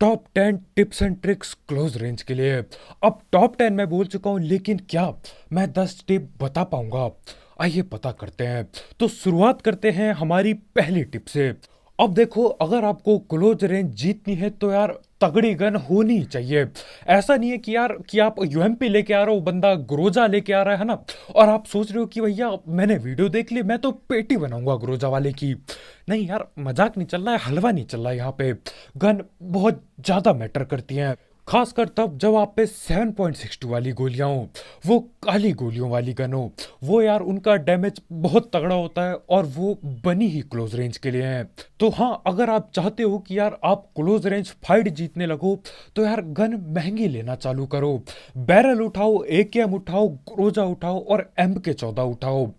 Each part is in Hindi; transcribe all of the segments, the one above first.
Top 10 tips and tricks close range के लिए। अब टॉप 10 मैं बोल चुका हूं, लेकिन क्या मैं 10 टिप बता पाऊंगा? आइए पता करते हैं। तो शुरुआत करते हैं हमारी पहली टिप से। अब देखो, अगर आपको क्लोज रेंज जीतनी है तो यार तगड़ी गन होनी ही चाहिए। ऐसा नहीं है कि यार कि आप यूएमपी लेके आ रहे हो, बंदा ग्रोजा लेके आ रहा है ना, और आप सोच रहे हो कि भैया मैंने वीडियो देख ली, मैं तो पेटी बनाऊंगा ग्रोजा वाले की। नहीं यार, मजाक नहीं चल रहा है, हलवा नहीं चल रहा है। यहाँ पे गन बहुत ज्यादा मैटर करती हैं, खासकर तब जब आप पे 7.62 वाली गोलियां हो, वो काली गोलियों वाली गन हो। वो यार उनका डैमेज बहुत तगड़ा होता है और वो बनी ही क्लोज रेंज के लिए है। तो हाँ, अगर आप चाहते हो कि यार आप क्लोज रेंज फाइट जीतने लगो, तो यार गन महंगी लेना चालू करो। बैरल उठाओ, एकेएम उठाओ, ग्रोजा उठाओ और MK14 उठाओ।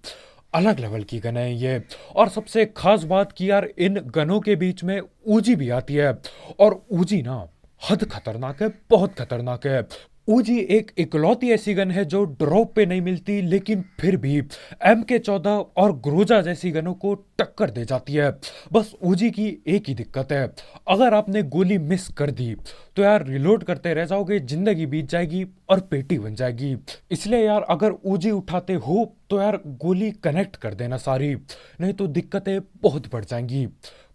अलग लेवल की गन है ये। और सबसे खास बात कि यार इन गनों के बीच में ऊजी भी आती है, और ऊजी ना हद खतरनाक है, बहुत खतरनाक है। ऊजी एक इकलौती ऐसी गन है जो ड्रॉप पे नहीं मिलती, लेकिन फिर भी MK14 और ग्रोजा जैसी गनों को टक्कर दे जाती है। बस ऊजी की एक ही दिक्कत है, अगर आपने गोली मिस कर दी तो यार रिलोड करते रह जाओगे, जिंदगी बीत जाएगी और पेटी बन जाएगी। इसलिए यार अगर ऊजी उठाते हो तो यार गोली कनेक्ट कर देना सारी, नहीं तो दिक्कतें बहुत बढ़ जाएंगी।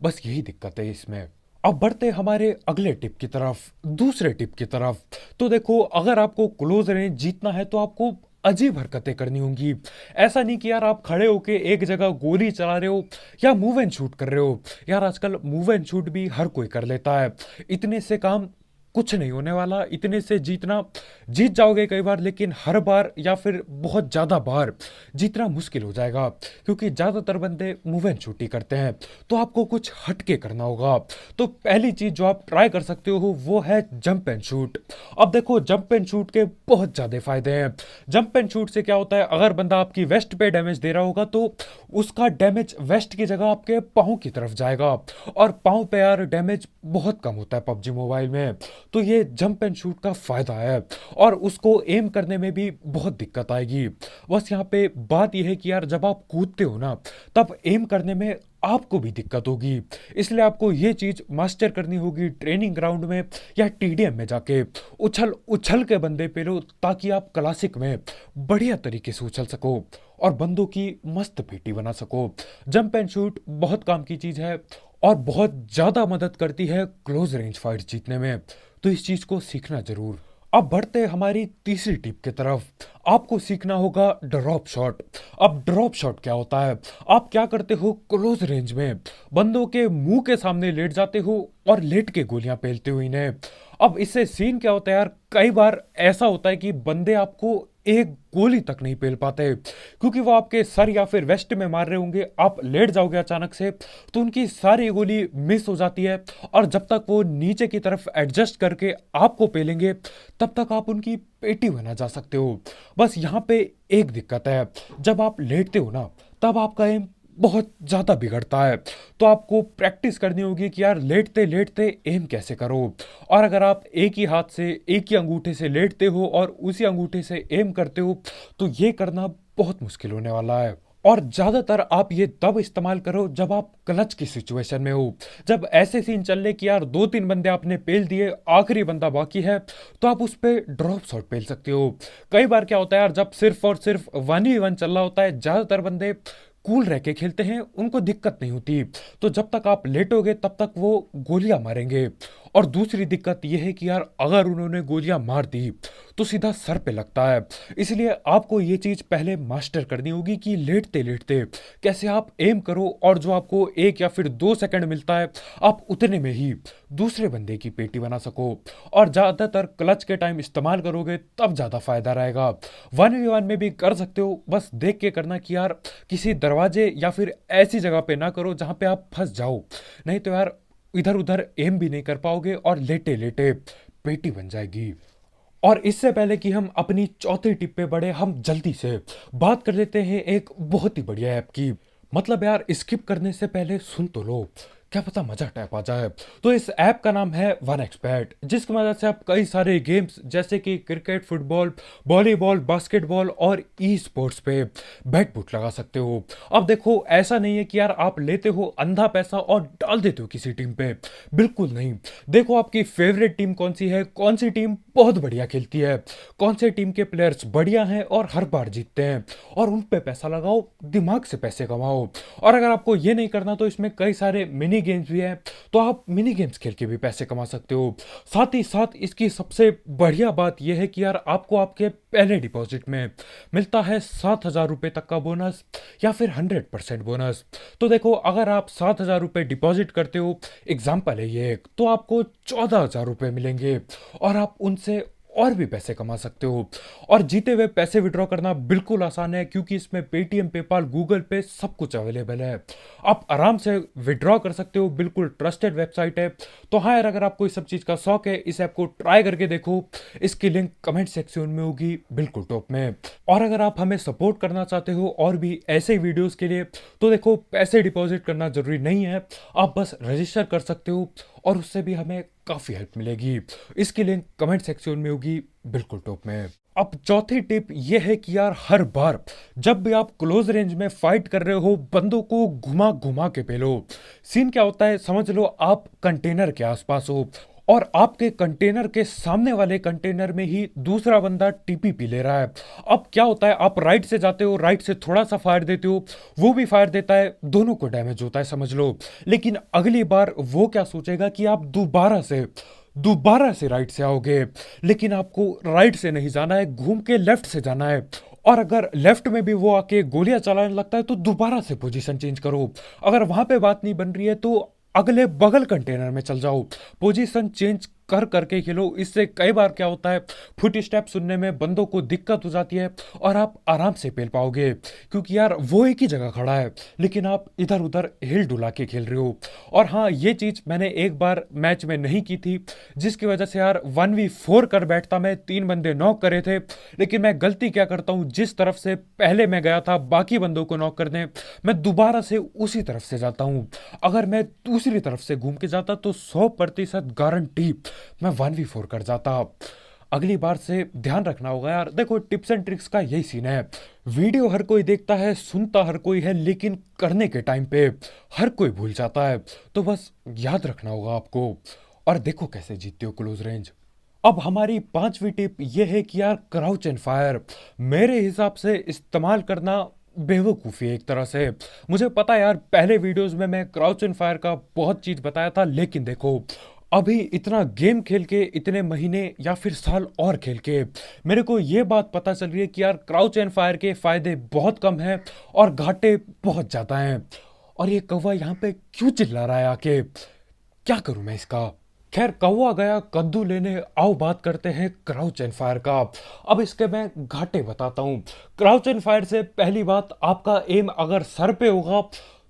बस यही दिक्कत है इसमें। अब बढ़ते हमारे अगले टिप की तरफ, दूसरे टिप की तरफ। तो देखो, अगर आपको क्लोज रेंज जीतना है तो आपको अजीब हरकतें करनी होंगी। ऐसा नहीं कि यार आप खड़े होके एक जगह गोली चला रहे हो या मूव एंड शूट कर रहे हो। यार आजकल मूव एंड शूट भी हर कोई कर लेता है, इतने से काम कुछ नहीं होने वाला। इतने से जीतना, जीत जाओगे कई बार, लेकिन हर बार या फिर बहुत ज्यादा बार जीतना मुश्किल हो जाएगा, क्योंकि ज्यादातर बंदे मूव एंड शूट ही करते हैं। तो आपको कुछ हटके करना होगा। तो पहली चीज जो आप ट्राई कर सकते हो वो है जंप एंड शूट। अब देखो, जंप एंड शूट के बहुत ज्यादा फायदे हैं। जंप एंड शूट से क्या होता है, अगर बंदा आपकी वेस्ट पे डैमेज दे रहा होगा तो उसका डैमेज वेस्ट की जगह आपके पाँव की तरफ जाएगा, और पाँव पे यार डैमेज बहुत कम होता है पबजी मोबाइल में। तो ये जंप एंड शूट का फायदा है, और उसको एम करने में भी बहुत दिक्कत आएगी। बस यहाँ पे बात यह है कि यार जब आप कूदते हो ना, तब एम करने में आपको भी दिक्कत होगी। इसलिए आपको ये चीज मास्टर करनी होगी ट्रेनिंग ग्राउंड में या TDM में जाके। उछल उछल के बंदे पे लो, ताकि आप क्लासिक में बढ़िया तरीके से उछल सको और बंदों की मस्त पेटी बना सको। जंप एंड शूट बहुत काम की चीज है और बहुत ज्यादा मदद करती है क्लोज रेंज फाइट जीतने में। तो इस चीज को सीखना जरूर। अब बढ़ते हैं हमारी तीसरी टिप की तरफ। आपको सीखना होगा ड्रॉप शॉट। अब ड्रॉप शॉट क्या होता है? आप क्या करते हो, क्लोज रेंज में बंदों के मुंह के सामने लेट जाते हो और लेट के गोलियां पेलते हो इन्हें। अब इससे सीन क्या होता है यार, कई बार ऐसा होता है कि बंदे आपको एक गोली तक नहीं पेल पाते, क्योंकि वो आपके सर या फिर वेस्ट में मार रहे होंगे। आप लेट जाओगे अचानक से तो उनकी सारी गोली मिस हो जाती है, और जब तक वो नीचे की तरफ एडजस्ट करके आपको पेलेंगे, तब तक आप उनकी पेटी बना जा सकते हो। बस यहाँ पे एक दिक्कत है, जब आप लेटते हो ना, तब आपका एम बहुत ज्यादा बिगड़ता है। तो आपको प्रैक्टिस करनी होगी कि यार लेटते लेटते एम कैसे करो। और अगर आप एक ही हाथ से, एक ही अंगूठे से लेटते हो और उसी अंगूठे से एम करते हो, तो ये करना बहुत मुश्किल होने वाला है। और ज्यादातर आप ये तब इस्तेमाल करो जब आप क्लच की सिचुएशन में हो, जब ऐसे सीन चल रहे कि यार 2-3 बंदे आपने पेल दिए, आखिरी बंदा बाकी है, तो आप उस पे ड्रॉप शॉट पेल सकते हो। कई बार क्या होता है यार, जब सिर्फ और सिर्फ 1v1 चल रहा होता है, ज्यादातर बंदे कूल रह के खेलते हैं, उनको दिक्कत नहीं होती। तो जब तक आप लेटोगे तब तक वो गोलियां मारेंगे। और दूसरी दिक्कत यह है कि यार अगर उन्होंने गोलियां मार दी तो सीधा सर पे लगता है। इसलिए आपको ये चीज पहले मास्टर करनी होगी कि लेटते लेटते कैसे आप एम करो, और जो आपको 1 या फिर 2 सेकंड मिलता है, आप उतने में ही दूसरे बंदे की पेटी बना सको। और ज्यादातर क्लच के टाइम इस्तेमाल करोगे तब ज्यादा फायदा रहेगा। 1v1 में भी कर सकते हो, बस देख के करना कि यार किसी दरवाजे या फिर ऐसी जगह पे ना करो जहां पे आप फंस जाओ, नहीं तो यार इधर उधर एम भी नहीं कर पाओगे और लेटे लेटे पेटी बन जाएगी। और इससे पहले कि हम अपनी चौथी टिप पे बढ़े, हम जल्दी से बात कर लेते हैं एक बहुत ही बढ़िया ऐप की। मतलब यार स्किप करने से पहले सुन तो लो। क्या पता मजा टैप आ जाए। तो इस ऐप का नाम है वन एक्सबेट, जिसकी मदद से आप कई सारे गेम्स जैसे कि क्रिकेट, फुटबॉल, वॉलीबॉल, बास्केटबॉल और ई स्पोर्ट्स पे बेट बुट लगा सकते हो। अब देखो, ऐसा नहीं है कि यार आप लेते हो अंधा पैसा और डाल देते हो किसी टीम पे, बिल्कुल नहीं। देखो आपकी फेवरेट टीम कौन सी है, कौन सी टीम बहुत बढ़िया खेलती है, कौन से टीम के प्लेयर्स बढ़िया हैं और हर बार जीतते हैं, और उन पे पैसा लगाओ, दिमाग से पैसे कमाओ। और अगर आपको ये नहीं करना तो इसमें कई सारे मिनी गेम्स भी हैं, तो आप मिनी गेम्स खेल के भी पैसे कमा सकते हो। साथ ही साथ इसकी सबसे बढ़िया बात यह है कि यार आपको आपके पहले डिपॉजिट में मिलता है 7,000 रुपये तक का बोनस या फिर 100% बोनस। तो देखो, अगर आप 7,000 रुपये डिपॉजिट करते हो, एग्जाम्पल है ये एक, तो आपको 14,000 रुपये मिलेंगे और आप उनसे और भी पैसे कमा सकते हो। और जीते हुए पैसे विड्रॉ करना बिल्कुल आसान है, क्योंकि इसमें पेटीएम, पेपाल, गूगल पे सब कुछ अवेलेबल है। आप आराम से विड्रॉ कर सकते हो, बिल्कुल ट्रस्टेड वेबसाइट है। तो हाँ यार, अगर आपको इस सब चीज़ का शौक है, इस ऐप को ट्राई करके देखो। इसकी लिंक कमेंट सेक्शन में होगी, बिल्कुल टॉप में। और अगर आप हमें सपोर्ट करना चाहते हो और भी ऐसे वीडियोस के लिए, तो देखो, पैसे डिपॉजिट करना जरूरी नहीं है, आप बस रजिस्टर कर सकते हो और उससे भी हमें काफ़ी हेल्प मिलेगी। इसकी लिंक कमेंट सेक्शन में होगी, बिल्कुल टॉप में। अब चौथी टिप यह है कि यार हर बार जब भी आप क्लोज रेंज में फाइट कर रहे हो, बंदों को घुमा घुमा के पेलो। सीन क्या होता है, समझ लो आप कंटेनर के आसपास हो और आपके कंटेनर के सामने वाले कंटेनर में ही दूसरा बंदा टीपी पी ले रहा है। अब क्या होता है, आप राइट से जाते हो, राइट से थोड़ा सा फायर देते हो, वो भी फायर देता है, दोनों को डैमेज होता है, समझ लो। लेकिन अगली बार वो क्या सोचेगा कि आप दोबारा से राइट से आओगे, लेकिन आपको राइट से नहीं जाना है, घूम के लेफ्ट से जाना है। और अगर लेफ्ट में भी वो आके गोलियां चलाने लगता है तो दोबारा से पोजीशन चेंज करो। अगर वहां पे बात नहीं बन रही है तो अगले बगल कंटेनर में चल जाओ, पोजीशन चेंज कर करके खेलो। इससे कई बार क्या होता है, फुट स्टेप सुनने में बंदों को दिक्कत हो जाती है और आप आराम से पेल पाओगे, क्योंकि यार वो एक ही जगह खड़ा है लेकिन आप इधर उधर हिल डुला के खेल रहे हो। और हाँ, ये चीज़ मैंने एक बार मैच में नहीं की थी, जिसकी वजह से यार 1v4 कर बैठता मैं, 3 बंदे नॉक करे थे। लेकिन मैं गलती क्या करता हूँ, जिस तरफ से पहले मैं गया था बाकी बंदों को नॉक करने, मैं दोबारा से उसी तरफ से जाता हूँ। अगर मैं दूसरी तरफ से घूम के जाता तो 100% गारंटी मैं 1v4 कर जाता। अगली बार से ध्यान रखना होगा यार। देखो, टिप्स एंड ट्रिक्स का यही सीन है, वीडियो हर कोई देखता है, सुनता हर कोई है, लेकिन करने के टाइम पे हर कोई भूल जाता है। तो बस याद रखना होगा आपको। और देखो कैसे जीतते हो क्लोज रेंज। अब हमारी पांचवी टिप यह है कि यार क्राउच एंड फायर मेरे हिसाब से इस्तेमाल करना बेवकूफ़ी है एक तरह से। मुझे पता है यार, पहले वीडियोस में मैं क्राउच एंड फायर का बहुत चीज़ बताया था, लेकिन देखो, अभी इतना गेम खेल के, इतने महीने या फिर साल और खेल के, मेरे को ये बात पता चल रही है कि यार क्राउच एंड फायर के फायदे बहुत कम हैं और घाटे बहुत ज़्यादा हैं। और ये कौवा यहाँ पे क्यों चिल्ला रहा है आके, क्या करूं मैं इसका। खैर, कौवा गया कद्दू लेने, आओ बात करते हैं क्राउच एंड फायर का। अब इसके मैं घाटे बताता हूँ। क्राउच एंड फायर से पहली बात, आपका एम अगर सर पे होगा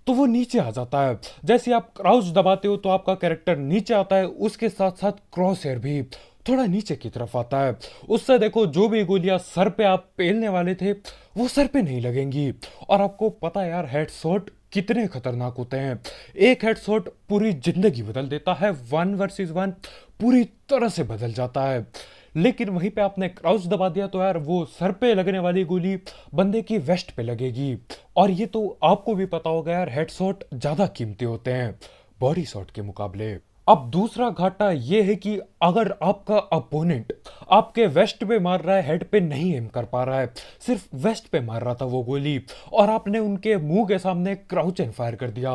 तो वो नीचे आ जाता है। जैसे आप क्राउच दबाते हो तो आपका कैरेक्टर नीचे आता है, उसके साथ साथ क्रॉस हेयर भी थोड़ा नीचे की तरफ आता है। उससे देखो, जो भी गोलियां सर पे आप पेलने वाले थे वो सर पे नहीं लगेंगी। और आपको पता है यार, हेडशॉट कितने खतरनाक होते हैं। एक हेडशॉट पूरी जिंदगी बदल देता है, 1 वर्सेस 1 पूरी तरह से बदल जाता है। लेकिन वहीं पे आपने क्राउच दबा दिया तो यार वो सर पे लगने वाली गोली बंदे की वेस्ट पे लगेगी। और ये तो आपको भी पता होगा यार, हेडशॉट ज्यादा कीमती होते हैं बॉडी शॉट के मुकाबले। अब दूसरा घाटा ये है कि अगर आपका अपोनेंट आपके वेस्ट पे मार रहा है, हेड पे नहीं एम कर पा रहा है, सिर्फ वेस्ट पे मार रहा था वो गोली, और आपने उनके मुंह के सामने क्राउच एंड फायर कर दिया।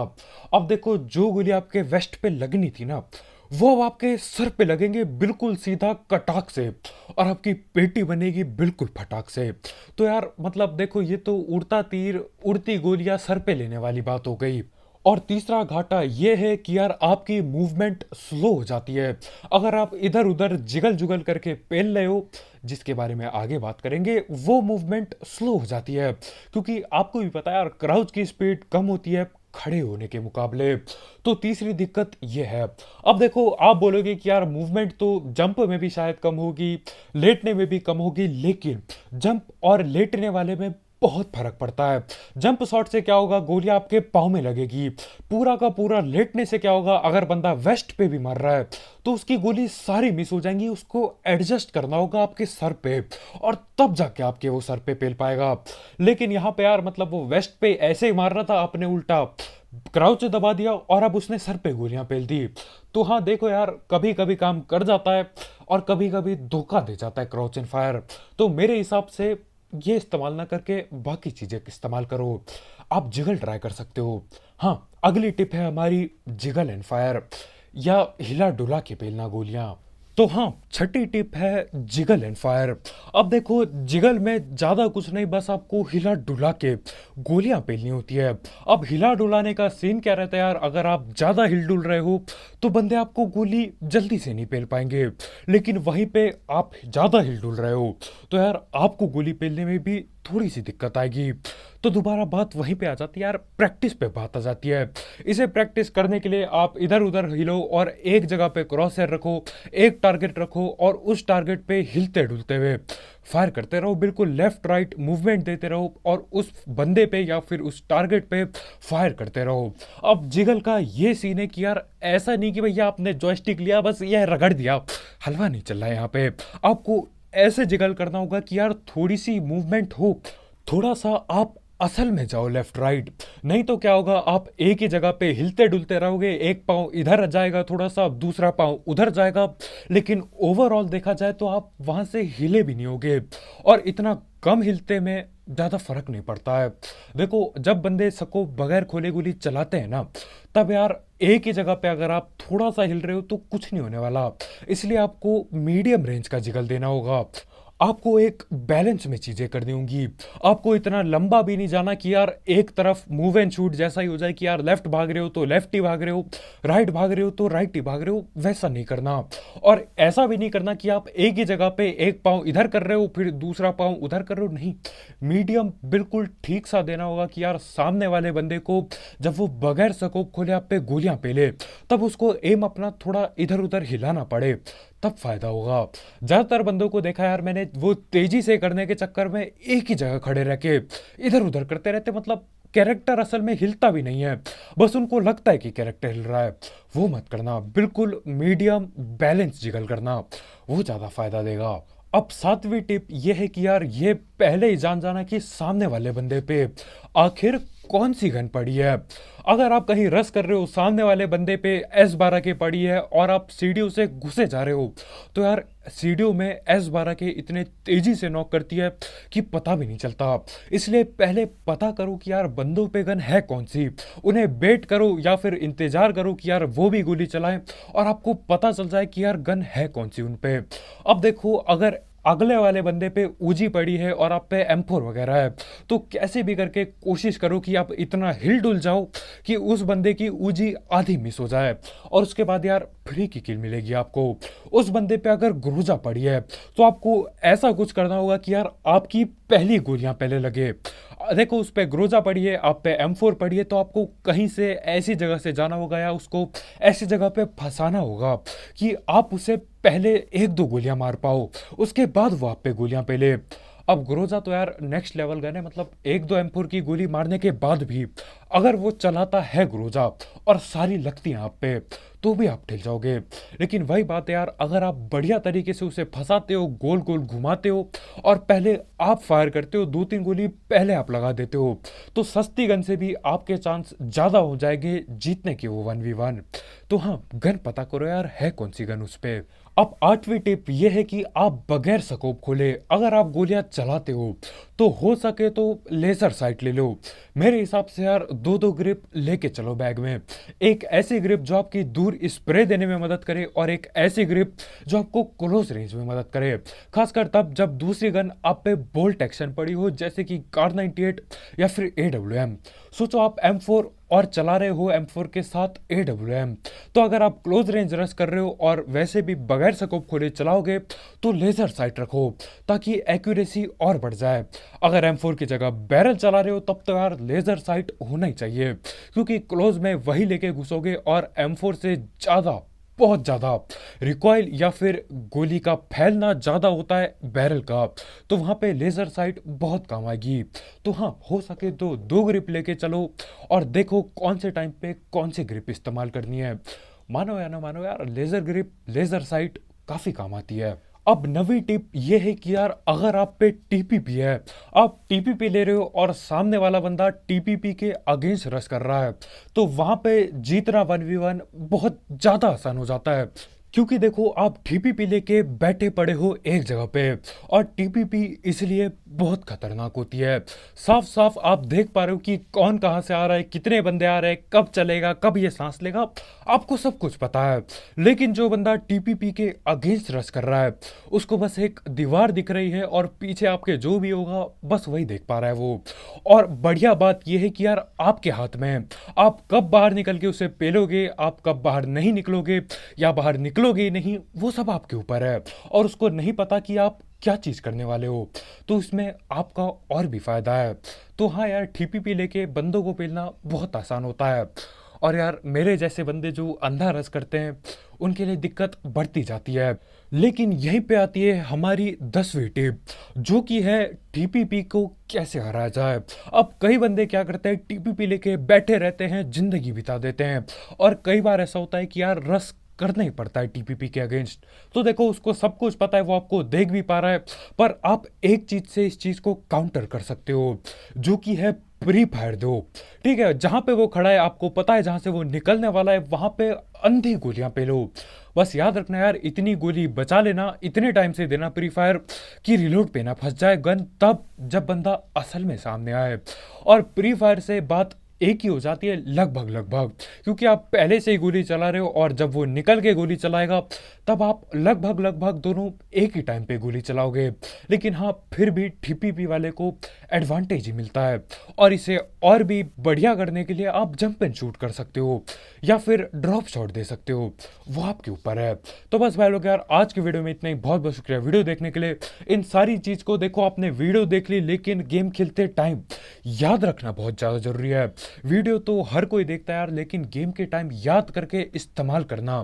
अब देखो, जो गोली आपके वेस्ट पे लगनी थी ना, वो अब आपके सर पे लगेंगे बिल्कुल सीधा कटाक से, और आपकी पेटी बनेगी बिल्कुल फटाक से। तो यार मतलब देखो, ये तो उड़ता तीर उड़ती गोलियां सर पे लेने वाली बात हो गई। और तीसरा घाटा ये है कि यार आपकी मूवमेंट स्लो हो जाती है। अगर आप इधर उधर जिगल जुगल करके पेल रहे हो, जिसके बारे में आगे बात करेंगे, वो मूवमेंट स्लो हो जाती है, क्योंकि आपको भी पता है यार, क्राउच की स्पीड कम होती है खड़े होने के मुकाबले। तो तीसरी दिक्कत ये है। अब देखो, आप बोलोगे कि यार मूवमेंट तो जंप में भी शायद कम होगी, लेटने में भी कम होगी, लेकिन जंप और लेटने वाले में बहुत फर्क पड़ता है। जंप शॉट से क्या होगा, गोलियां आपके पाँव में लगेगी। पूरा का पूरा लेटने से क्या होगा, अगर बंदा वेस्ट पे भी मार रहा है तो उसकी गोली सारी मिस हो जाएंगी, उसको एडजस्ट करना होगा आपके सर पे, और तब जाके आपके वो सर पे पेल पाएगा। लेकिन यहाँ पे यार मतलब वो वेस्ट पे ऐसे ही मार रहा था, आपने उल्टा क्राउच दबा दिया और अब उसने सर पे गोलियां पेल दी। तो हाँ देखो यार, कभी कभी काम कर जाता है और कभी कभी धोखा दे जाता है क्राउच एंड फायर। तो मेरे हिसाब से ये इस्तेमाल ना करके बाकी चीजें इस्तेमाल करो। आप जिगल ट्राई कर सकते हो। हाँ, अगली टिप है हमारी जिगल एंड फायर, या हिला डुला के पेलना गोलियां। तो हाँ, छठी टिप है जिगल एंड फायर। अब देखो, जिगल में ज्यादा कुछ नहीं, बस आपको हिला डुला के गोलियां पेलनी होती है। अब हिला डुलाने का सीन क्या रहता है यार, अगर आप ज्यादा हिल डुल रहे हो तो बंदे आपको गोली जल्दी से नहीं पेल पाएंगे, लेकिन वहीं पे आप ज्यादा हिल डुल रहे हो तो यार आपको गोली पेलने में भी थोड़ी सी दिक्कत आएगी। तो दोबारा बात वहीं पे आ जाती है यार, प्रैक्टिस पे बात आ जाती है। इसे प्रैक्टिस करने के लिए आप इधर उधर हिलो और एक जगह पे क्रॉस हेयर रखो, एक टारगेट रखो और उस टारगेट पे हिलते डुलते हुए फायर करते रहो। बिल्कुल लेफ्ट राइट मूवमेंट देते रहो और उस बंदे पे या फिर उस टारगेट पे फायर करते रहो। अब जिगल का ये सीन है कि यार ऐसा नहीं कि भैया आपने जॉयस्टिक लिया बस यह रगड़ दिया, हलवा नहीं चल रहा है यहाँ पे। आपको ऐसे जिगल करना होगा कि यार थोड़ी सी मूवमेंट हो, थोड़ा सा आप असल में जाओ लेफ्ट राइट। नहीं तो क्या होगा, आप एक ही जगह पे हिलते डुलते रहोगे, एक पाँव इधर जाएगा थोड़ा सा, दूसरा पाँव उधर जाएगा, लेकिन ओवरऑल देखा जाए तो आप वहां से हिले भी नहीं होगे। और इतना कम हिलते में ज्यादा फर्क नहीं पड़ता है। देखो, जब बंदे सको बगैर खोले गोली चलाते हैं ना, तब यार एक ही जगह पे अगर आप थोड़ा सा हिल रहे हो तो कुछ नहीं होने वाला। इसलिए आपको मीडियम रेंज का जिगल देना होगा। आपको एक बैलेंस में चीजें करनी होंगी। आपको इतना लंबा भी नहीं जाना कि यार एक तरफ मूव एंड शूट जैसा ही हो जाए कि यार लेफ्ट भाग रहे हो तो लेफ्ट ही भाग रहे हो, राइट भाग रहे हो तो राइट ही भाग रहे हो, वैसा नहीं करना। और ऐसा भी नहीं करना कि आप एक ही जगह पे एक पाँव इधर कर रहे हो फिर दूसरा पाँव उधर कर रहे हो, नहीं। मीडियम बिल्कुल ठीक सा देना होगा कि यार सामने वाले बंदे को जब वो बगैर स्कोप खोले आप पे गोलियां पेले, तब उसको एम अपना थोड़ा इधर उधर हिलाना पड़े, तब फायदा होगा। ज्यादातर बंदों को देखा यार मैंने, वो तेजी से करने के चक्कर में एक ही जगह खड़े रह के इधर उधर करते रहते, मतलब कैरेक्टर असल में हिलता भी नहीं है, बस उनको लगता है कि कैरेक्टर हिल रहा है। वो मत करना, बिल्कुल मीडियम बैलेंस जिगल करना, वो ज्यादा फायदा देगा। अब सातवीं टिप ये है कि यार ये पहले ही जान जाना कि सामने वाले बंदे पे आखिर कौन सी गन पड़ी है। अगर आप कहीं रस कर रहे हो, सामने वाले बंदे पे S12 की पड़ी है और आप सीढ़ियों से घुसे जा रहे हो, तो यार सीढ़ियों में S12 के इतने तेजी से नॉक करती है कि पता भी नहीं चलता। इसलिए पहले पता करो कि यार बंदों पे गन है कौन सी, उन्हें बेट करो या फिर इंतजार करो कि यार वो भी गोली चलाएं और आपको पता चल जाए कि यार गन है कौन सी उन पे। अब देखो, अगर अगले वाले बंदे पे ऊजी पड़ी है और आप पे M4 वगैरह है, तो कैसे भी करके कोशिश करो कि आप इतना हिल डुल जाओ कि उस बंदे की ऊजी आधी मिस हो जाए, और उसके बाद यार फ्री की किल मिलेगी आपको। उस बंदे पे अगर ग्रोजा पड़ी है तो आपको ऐसा कुछ करना होगा कि यार आपकी पहली गोलियां पहले लगे। देखो, उस पे ग्रोजा पड़ी है, आप पे M4 पड़ी है, तो आपको कहीं से ऐसी जगह से जाना होगा या उसको ऐसी जगह पे फंसाना होगा कि आप उसे पहले एक दो गोलियां मार पाओ, उसके बाद वो आप पे गोलियां पेले। अब ग्रोजा तो यार नेक्स्ट लेवल गन है, मतलब एक दो M4 की गोली मारने के बाद भी अगर वो चलाता है ग्रोजा और सारी लगती हैं आप पे, तो भी आप ठिल जाओगे। लेकिन वही बात है यार, अगर आप बढ़िया तरीके से उसे फंसाते हो, गोल गोल घुमाते हो और पहले आप फायर करते हो, दो तीन गोली पहले आप लगा देते हो, तो सस्ती गन से भी आपके चांस ज्यादा हो जाएंगे जीतने के वो 1v1। तो हाँ, गन पता करो यार है कौन सी गन उस पे। अब आठवीं टिप ये है कि आप बगैर स्कोप खोले अगर आप गोलियां चलाते हो तो हो सके तो लेजर साइट ले लो। मेरे हिसाब से यार दो दो ग्रिप लेके चलो बैग में, एक ऐसी ग्रिप जो आपकी दूर स्प्रे देने में मदद करे और एक ऐसी ग्रिप जो आपको क्लोज रेंज में मदद करे, खासकर तब जब दूसरी गन आप पे बोल्ट एक्शन पड़ी हो, जैसे कि कार 98 या फिर AWM। सोचो आप M4 और चला रहे हो M4 के साथ AWM, तो अगर आप क्लोज रेंज रश कर रहे हो और वैसे भी बगैर स्कोप खोले चलाओगे तो लेजर साइट रखो ताकि एक्यूरेसी और बढ़ जाए। अगर M4 की जगह बैरल चला रहे हो तब तो यार लेजर साइट होना ही चाहिए, क्योंकि क्लोज में वही लेके घुसोगे और M4 से ज्यादा बहुत ज़्यादा रिकॉइल या फिर गोली का फैलना ज़्यादा होता है बैरल का, तो वहाँ पे लेज़र साइट बहुत काम आएगी। तो हाँ, हो सके तो 2 ग्रिप लेके चलो और देखो कौन से टाइम पे कौन सी ग्रिप इस्तेमाल करनी है। मानो या ना मानो यार, लेज़र ग्रिप, लेज़र साइट काफ़ी काम आती है। अब नवी टिप ये है कि यार, अगर आप पे टीपीपी है, आप टीपीपी ले रहे हो और सामने वाला बंदा टीपीपी के अगेंस्ट रश कर रहा है, तो वहां पे जीतना 1v1 बहुत ज्यादा आसान हो जाता है। क्योंकि देखो, आप टीपीपी लेके बैठे पड़े हो एक जगह पे, और टीपीपी इसलिए बहुत खतरनाक होती है। साफ साफ आप देख पा रहे हो कि कौन कहाँ से आ रहा है, कितने बंदे आ रहे हैं, कब चलेगा, कब ये सांस लेगा, आपको सब कुछ पता है। लेकिन जो बंदा टीपीपी के अगेंस्ट रश कर रहा है, उसको बस एक दीवार दिख रही है और पीछे आपके जो भी होगा बस वही देख पा रहा है वो। और बढ़िया बात यह है कि यार, आपके हाथ में है, आप कब बाहर निकल के उसे पेलोगे, आप कब बाहर नहीं निकलोगे या बाहर निकलोगे ही नहीं, वो सब आपके ऊपर है। और उसको नहीं पता कि आप क्या चीज करने वाले हो, तो इसमें आपका और भी फायदा है। तो हाँ यार, टीपीपी लेके बंदों को पेलना बहुत आसान होता है। और यार, मेरे जैसे बंदे जो अंधा रस करते हैं, उनके लिए दिक्कत बढ़ती जाती है। लेकिन यहीं पे आती है हमारी 10वीं टिप, जो कि है टीपीपी को कैसे हराया जाए। अब कई बंदे क्या करते हैं, टीपीपी लेके बैठे रहते हैं, जिंदगी बिता देते हैं। और कई बार ऐसा होता है कि यार, रस करना ही पड़ता है टीपीपी के अगेंस्ट। तो देखो, उसको सब कुछ पता है, वो आपको देख भी पा रहा है, पर आप एक चीज से इस चीज को काउंटर कर सकते हो, जो कि है प्री फायर दो। ठीक है, जहां पे वो खड़ा है, आपको पता है जहां से वो निकलने वाला है, वहां पे अंधी गोलियां पे लो। बस याद रखना यार, इतनी गोली बचा लेना, इतने टाइम से देना प्री फायर की रिलोड पे ना फंस जाए गन, तब जब बंदा असल में सामने आए। और प्री फायर से बात एक ही हो जाती है लगभग लगभग, क्योंकि आप पहले से ही गोली चला रहे हो, और जब वो निकल के गोली चलाएगा, तब आप लगभग लगभग दोनों एक ही टाइम पे गोली चलाओगे। लेकिन हाँ, फिर भी टीपीपी वाले को एडवांटेज ही मिलता है। और इसे और भी बढ़िया करने के लिए आप जंप एंड शूट कर सकते हो, या फिर ड्रॉप शॉट दे सकते हो, वो आपके ऊपर है। तो बस भाई लोग यार, आज की वीडियो में इतना ही। बहुत बहुत शुक्रिया वीडियो देखने के लिए। इन सारी चीज को देखो, आपने वीडियो देख ली, लेकिन गेम खेलते टाइम याद रखना बहुत ज्यादा जरूरी है। वीडियो तो हर कोई देखता है यार, लेकिन गेम के टाइम याद करके इस्तेमाल करना,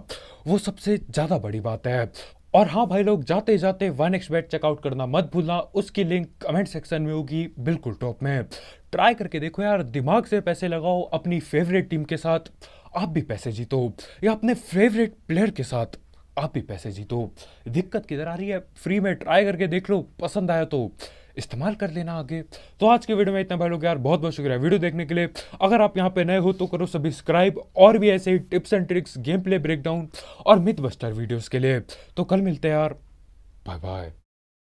वो सबसे ज्यादा बड़ी बात है। और हाँ भाई लोग, जाते जाते 1xbet चेकआउट करना मत भूलना, उसकी लिंक कमेंट सेक्शन में होगी बिल्कुल टॉप में। ट्राई करके देखो यार, दिमाग से पैसे लगाओ, अपनी फेवरेट टीम के साथ आप भी पैसे जीतो, या अपने फेवरेट प्लेयर के साथ आप भी पैसे जीतो। दिक्कत किधर आ रही है, फ्री में ट्राई करके देख लो, पसंद आया तो इस्तेमाल कर लेना आगे। तो आज के वीडियो में इतना भाई लोग यार, बहुत बहुत शुक्रिया वीडियो देखने के लिए। अगर आप यहाँ पे नए हो तो करो सब्सक्राइब, और भी ऐसे ही tips and tricks, gameplay breakdown और मिथ बस्टर वीडियोस के लिए। तो कल मिलते हैं यार, बाय बाय।